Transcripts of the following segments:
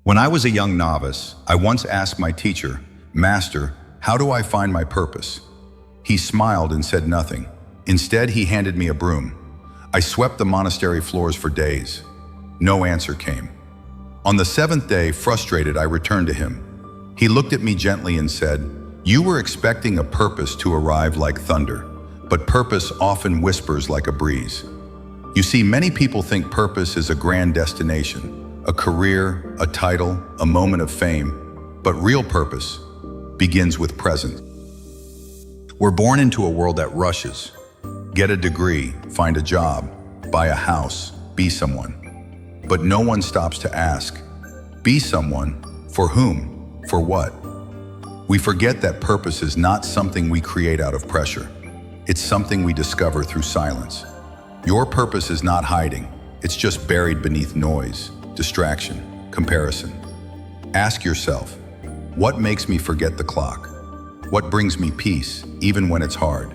When I was a young novice, I once asked my teacher, "Master, how do I find my purpose?" He smiled and said nothing. Instead, he handed me a broom. I swept the monastery floors for days. No answer came. On the seventh day, frustrated, I returned to him. He looked at me gently and said, "You were expecting a purpose to arrive like thunder, but purpose often whispers like a breeze." You see, many people think purpose is a grand destination, a career, a title, a moment of fame, but real purpose begins with presence. We're born into a world that rushes. Get a degree, find a job, buy a house, be someone. But no one stops to ask, be someone, for whom, for what? We forget that purpose is not something we create out of pressure. It's something we discover through silence. Your purpose is not hiding. It's just buried beneath noise, distraction, comparison. Ask yourself, what makes me forget the clock? What brings me peace, even when it's hard?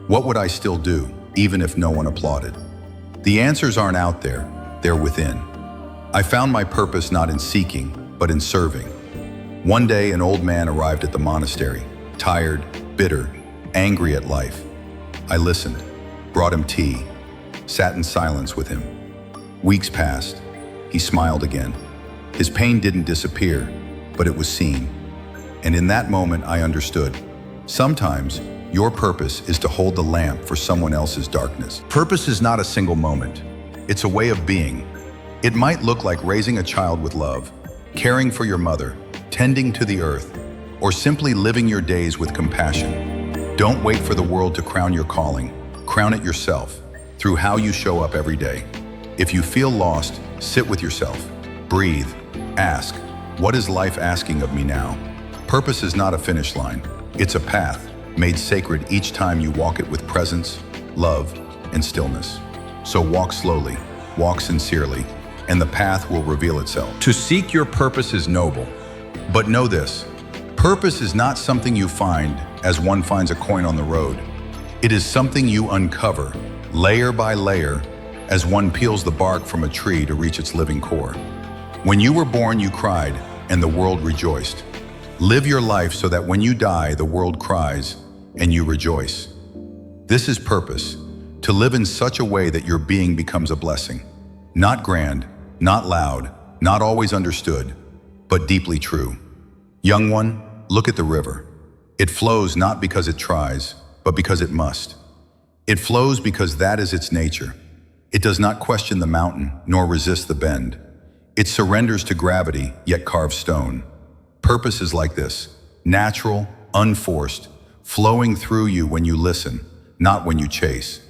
What would I still do, even if no one applauded? The answers aren't out there, they're within. I found my purpose not in seeking, but in serving. One day, an old man arrived at the monastery, tired, bitter, angry at life. I listened, brought him tea, sat in silence with him. Weeks passed. He smiled again. His pain didn't disappear, but it was seen. And in that moment, I understood. Sometimes, your purpose is to hold the lamp for someone else's darkness. Purpose is not a single moment. It's a way of being. It might look like raising a child with love, caring for your mother, tending to the earth, or simply living your days with compassion. Don't wait for the world to crown your calling. Crown it yourself, through how you show up every day. If you feel lost, sit with yourself, breathe, ask, what is life asking of me now? Purpose is not a finish line. It's a path, made sacred each time you walk it with presence, love, and stillness. So walk slowly, walk sincerely, and the path will reveal itself. To seek your purpose is noble, but know this, purpose is not something you find as one finds a coin on the road. It is something you uncover, layer by layer, as one peels the bark from a tree to reach its living core. When you were born, you cried, and the world rejoiced. Live your life so that when you die, the world cries, and you rejoice. This is purpose, to live in such a way that your being becomes a blessing. Not grand, not loud, not always understood, but deeply true. Young one, look at the river. It flows not because it tries, but because it must. It flows because that is its nature. It does not question the mountain, nor resist the bend. It surrenders to gravity, yet carves stone. Purpose is like this, natural, unforced, flowing through you when you listen, not when you chase.